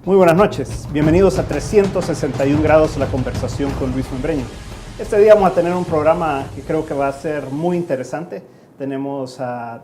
Muy buenas noches, bienvenidos a 361 grados, la conversación con Luis Membreño. Este día vamos a tener un programa que creo que va a ser muy interesante. Tenemos a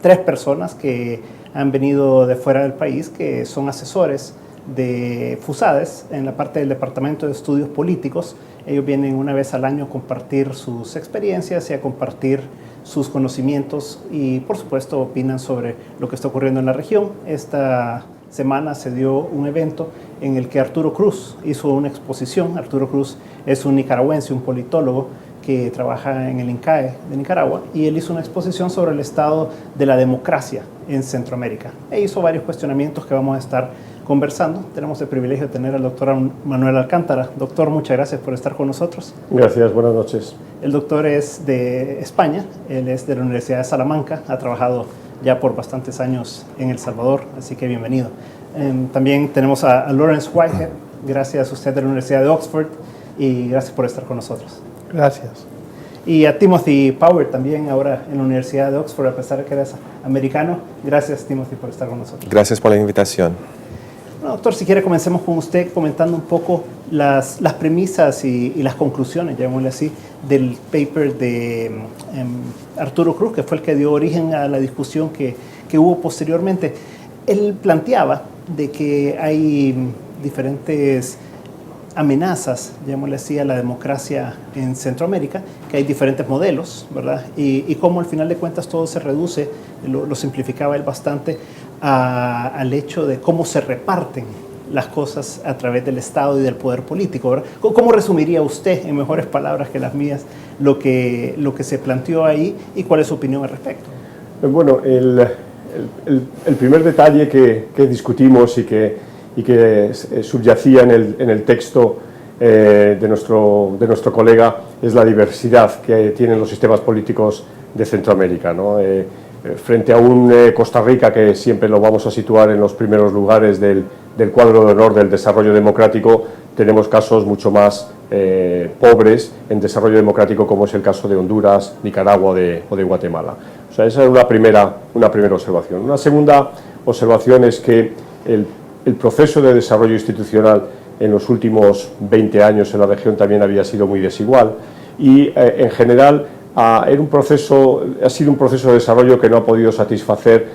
3 personas que han venido de fuera del país, que son asesores de FUSADES en la parte del Departamento de Estudios Políticos. Ellos vienen una vez al año a compartir sus experiencias y a compartir sus conocimientos y, por supuesto, opinan sobre lo que está ocurriendo en la región. Esta semana se dio un evento en el que Arturo Cruz hizo una exposición. Arturo Cruz es un nicaragüense, un politólogo que trabaja en el INCAE de Nicaragua, y él hizo una exposición sobre el estado de la democracia en Centroamérica. E hizo varios cuestionamientos que vamos a estar conversando. Tenemos el privilegio de tener al doctor Manuel Alcántara. Doctor, muchas gracias por estar con nosotros. Gracias, buenas noches. El doctor es de España, él es de la Universidad de Salamanca, ha trabajado ya por bastantes años en El Salvador, así que bienvenido. También tenemos a Lawrence Whitehead, gracias a usted de la Universidad de Oxford, y gracias por estar con nosotros. Gracias. Y a Timothy Power, también ahora en la Universidad de Oxford, a pesar de que eres americano. Gracias, Timothy, por estar con nosotros. Gracias por la invitación. Bueno, doctor, si quiere comencemos con usted comentando un poco las premisas y las conclusiones, llamémosle así, del paper de Arturo Cruz, que fue el que dio origen a la discusión que hubo posteriormente. Él planteaba de que hay diferentes amenazas, llamémosle así, a la democracia en Centroamérica, que hay diferentes modelos, ¿verdad? Y cómo al final de cuentas todo se reduce, lo simplificaba él bastante, al hecho de cómo se reparten las cosas a través del Estado y del poder político, ¿verdad? ¿Cómo resumiría usted, en mejores palabras que las mías, lo que se planteó ahí y cuál es su opinión al respecto? Bueno, el primer detalle que discutimos y que subyacía en el texto de nuestro colega es la diversidad que tienen los sistemas políticos de Centroamérica, ¿no? Frente a un Costa Rica que siempre lo vamos a situar en los primeros lugares del cuadro de honor del desarrollo democrático, tenemos casos mucho más pobres en desarrollo democrático, como es el caso de Honduras, Nicaragua o de Guatemala. O sea, esa es una primera observación. Una segunda observación es que el proceso de desarrollo institucional en los últimos 20 años en la región también había sido muy desigual y en general ha sido un proceso de desarrollo que no ha podido satisfacer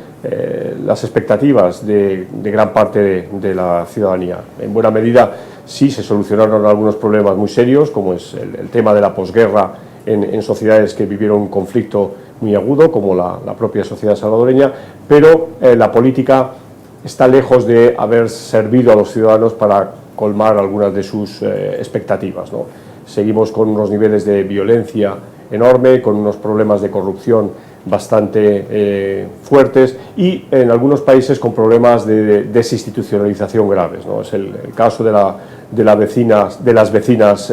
las expectativas de gran parte de la ciudadanía. En buena medida sí se solucionaron algunos problemas muy serios, como es el tema de la posguerra en sociedades que vivieron un conflicto muy agudo, como la propia sociedad salvadoreña, pero la política está lejos de haber servido a los ciudadanos para colmar algunas de sus expectativas, ¿no? Seguimos con unos niveles de violencia enorme, con unos problemas de corrupción bastante fuertes y en algunos países con problemas de desinstitucionalización graves, ¿no? Es el caso de las vecinas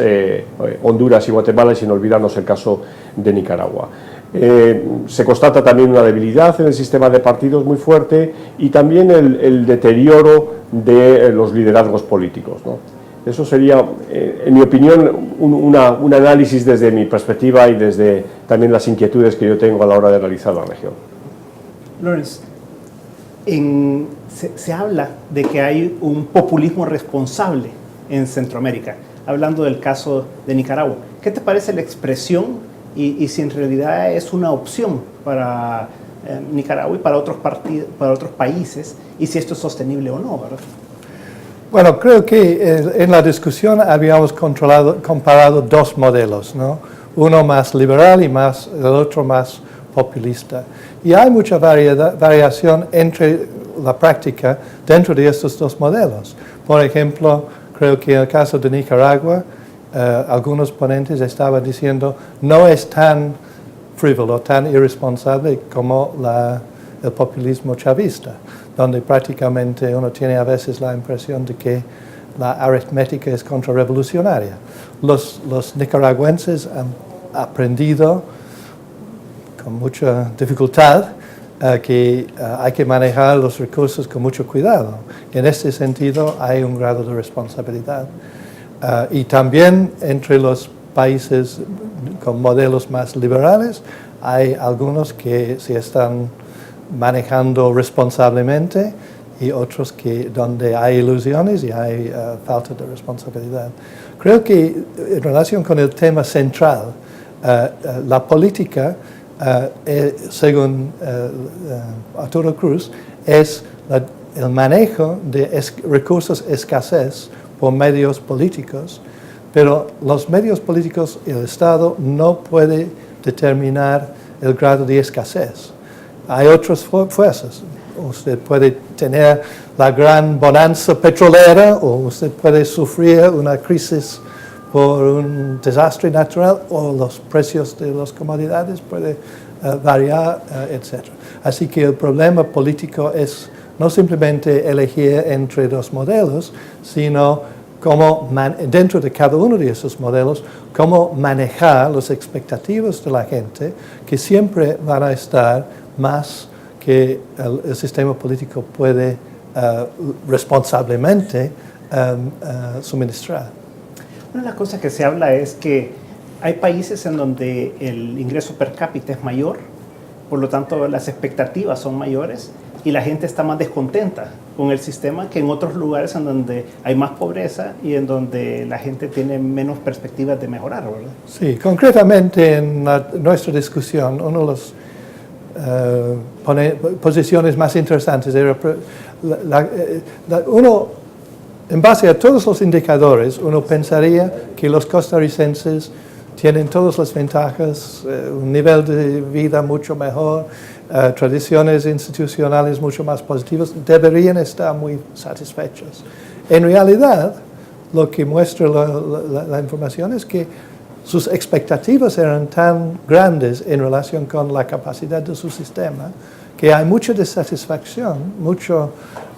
Honduras y Guatemala, y sin olvidarnos el caso de Nicaragua. Se constata también una debilidad en el sistema de partidos muy fuerte y también el deterioro de los liderazgos políticos, ¿no? Eso sería, en mi opinión, un análisis desde mi perspectiva y desde también las inquietudes que yo tengo a la hora de analizar la región. Lawrence, se habla de que hay un populismo responsable en Centroamérica, hablando del caso de Nicaragua. ¿Qué te parece la expresión y si en realidad es una opción para Nicaragua y para otros países, y si esto es sostenible o no, ¿verdad? Bueno, creo que en la discusión habíamos comparado 2 modelos, ¿no? Uno más liberal y el otro más populista. Y hay mucha variación entre la práctica dentro de estos 2 modelos. Por ejemplo, creo que en el caso de Nicaragua, algunos ponentes estaban diciendo no es tan frívolo, tan irresponsable como el populismo chavista, donde prácticamente uno tiene a veces la impresión de que la aritmética es contrarrevolucionaria. Los nicaragüenses han aprendido con mucha dificultad que hay que manejar los recursos con mucho cuidado. En este sentido hay un grado de responsabilidad. Y también entre los países con modelos más liberales hay algunos que se están manejando responsablemente y otros donde hay ilusiones y hay falta de responsabilidad. Creo que en relación con el tema central, la política, según Arturo Cruz, es el manejo de recursos escasez por medios políticos, pero los medios políticos y el Estado no pueden determinar el grado de escasez. Hay otras fuerzas. Usted puede tener la gran bonanza petrolera o usted puede sufrir una crisis por un desastre natural o los precios de las commodidades pueden variar, etc. Así que el problema político es no simplemente elegir entre dos modelos, sino cómo dentro de cada uno de esos modelos, cómo manejar las expectativas de la gente que siempre van a estar más que el sistema político puede responsablemente suministrar. Una de las cosas que se habla es que hay países en donde el ingreso per cápita es mayor, por lo tanto las expectativas son mayores y la gente está más descontenta con el sistema que en otros lugares en donde hay más pobreza y en donde la gente tiene menos perspectivas de mejorar, ¿verdad? Sí, concretamente en nuestra discusión, una de las posiciones más interesantes era en base a todos los indicadores, uno pensaría que los costarricenses tienen todas las ventajas, un nivel de vida mucho mejor, tradiciones institucionales mucho más positivas, deberían estar muy satisfechos. En realidad, lo que muestra la información es que sus expectativas eran tan grandes en relación con la capacidad de su sistema que hay mucha desatisfacción, mucha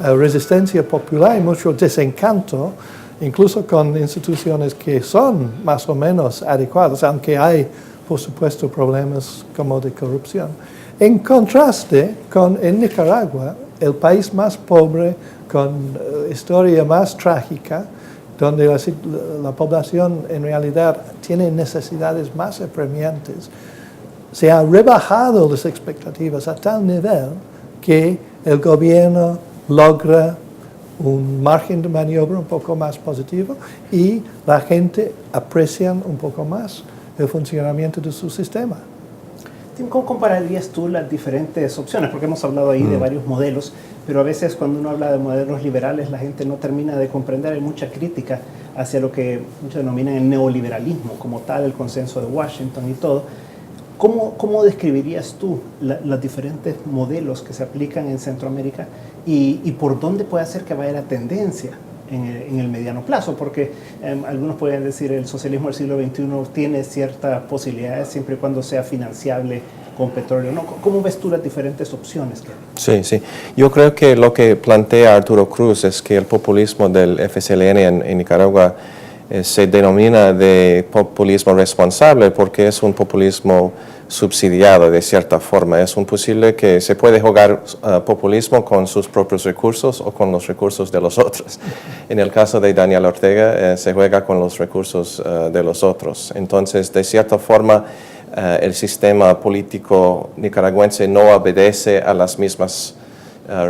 resistencia popular y mucho desencanto, incluso con instituciones que son más o menos adecuadas, aunque hay, por supuesto, problemas como de corrupción. En contraste con en Nicaragua, el país más pobre, con historia más trágica, donde la población en realidad tiene necesidades más apremiantes, se han rebajado las expectativas a tal nivel que el gobierno logra un margen de maniobra un poco más positivo y la gente aprecia un poco más el funcionamiento de su sistema. ¿Cómo compararías tú las diferentes opciones? Porque hemos hablado ahí de varios modelos, pero a veces cuando uno habla de modelos liberales la gente no termina de comprender, hay mucha crítica hacia lo que muchos denominan el neoliberalismo, como tal, el consenso de Washington y todo. ¿Cómo describirías tú los diferentes modelos que se aplican en Centroamérica y por dónde puede ser que vaya la tendencia en el mediano plazo? Porque algunos pueden decir el socialismo del siglo XXI tiene ciertas posibilidades siempre y cuando sea financiable con petróleo, ¿no? ¿Cómo ves tú las diferentes opciones? Sí. Yo creo que lo que plantea Arturo Cruz es que el populismo del FSLN en Nicaragua se denomina de populismo responsable porque es un populismo subsidiado de cierta forma. Es un posible que se puede jugar populismo con sus propios recursos o con los recursos de los otros. En el caso de Daniel Ortega se juega con los recursos de los otros. Entonces, de cierta forma, el sistema político nicaragüense no obedece a las mismas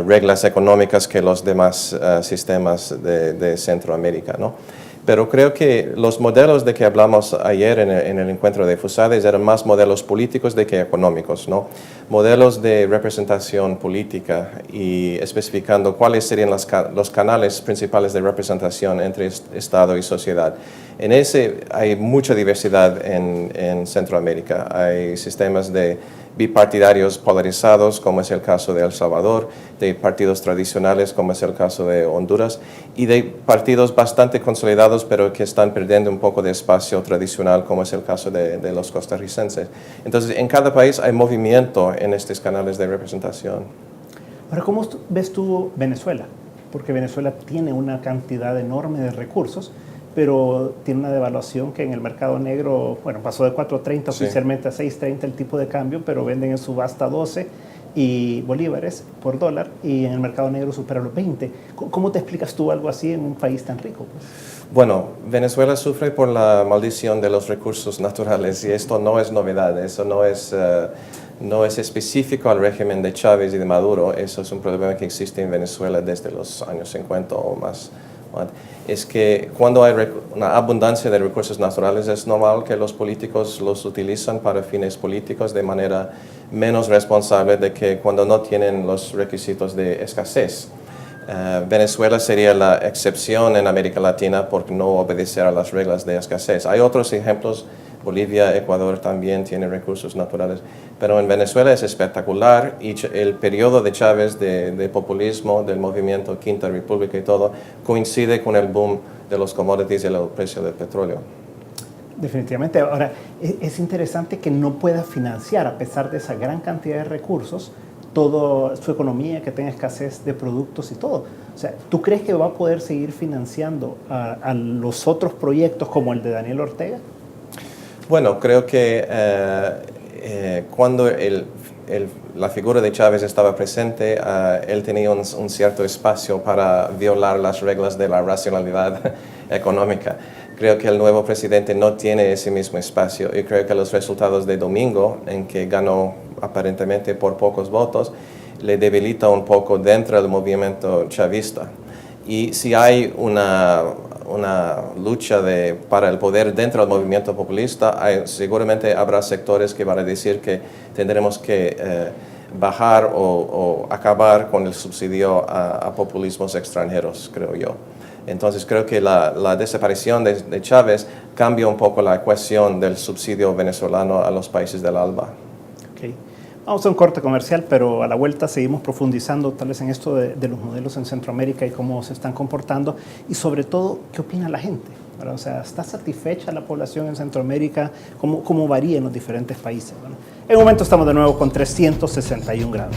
reglas económicas que los demás sistemas de Centroamérica, ¿no? Pero creo que los modelos de que hablamos ayer en el encuentro de FUSADES eran más modelos políticos de que económicos, ¿no? Modelos de representación política y especificando cuáles serían los canales principales de representación entre Estado y sociedad. En ese hay mucha diversidad en Centroamérica. Hay sistemas de bipartidarios polarizados, como es el caso de El Salvador, de partidos tradicionales, como es el caso de Honduras, y de partidos bastante consolidados, pero que están perdiendo un poco de espacio tradicional, como es el caso de los costarricenses. Entonces, en cada país hay movimiento en estos canales de representación. Ahora, ¿cómo ves tú Venezuela? Porque Venezuela tiene una cantidad enorme de recursos, pero tiene una devaluación que en el mercado negro, bueno, pasó de 4.30 oficialmente a 6.30 el tipo de cambio, pero venden en subasta 12 y bolívares por dólar y en el mercado negro supera los 20. ¿Cómo te explicas tú algo así en un país tan rico? Bueno, Venezuela sufre por la maldición de los recursos naturales y esto no es novedad, eso no no es específico al régimen de Chávez y de Maduro. Eso es un problema que existe en Venezuela desde los años 50 o más. Es que cuando hay una abundancia de recursos naturales es normal que los políticos los utilizan para fines políticos de manera menos responsable de que cuando no tienen los requisitos de escasez. Venezuela sería la excepción en América Latina por no obedecer a las reglas de escasez. Hay otros ejemplos. Bolivia, Ecuador también tienen recursos naturales, pero en Venezuela es espectacular y el periodo de Chávez de populismo, del movimiento Quinta República y todo, coincide con el boom de los commodities y el precio del petróleo. Definitivamente. Ahora, es interesante que no pueda financiar, a pesar de esa gran cantidad de recursos, toda su economía, que tenga escasez de productos y todo. O sea, ¿tú crees que va a poder seguir financiando a los otros proyectos como el de Daniel Ortega? Bueno, creo que cuando la figura de Chávez estaba presente, él tenía un cierto espacio para violar las reglas de la racionalidad económica. Creo que el nuevo presidente no tiene ese mismo espacio y creo que los resultados de domingo, en que ganó aparentemente por pocos votos, le debilita un poco dentro del movimiento chavista. Y si hay una lucha para el poder dentro del movimiento populista, seguramente habrá sectores que van a decir que tendremos que bajar o acabar con el subsidio a populismos extranjeros, creo yo. Entonces creo que la desaparición de Chávez cambia un poco la ecuación del subsidio venezolano a los países del ALBA. Okay. Vamos a un corte comercial, pero a la vuelta seguimos profundizando tal vez en esto de los modelos en Centroamérica y cómo se están comportando y sobre todo, ¿qué opina la gente? ¿Verdad? O sea, ¿está satisfecha la población en Centroamérica? ¿Cómo varía en los diferentes países? Bueno, en un momento estamos de nuevo con 361 grados.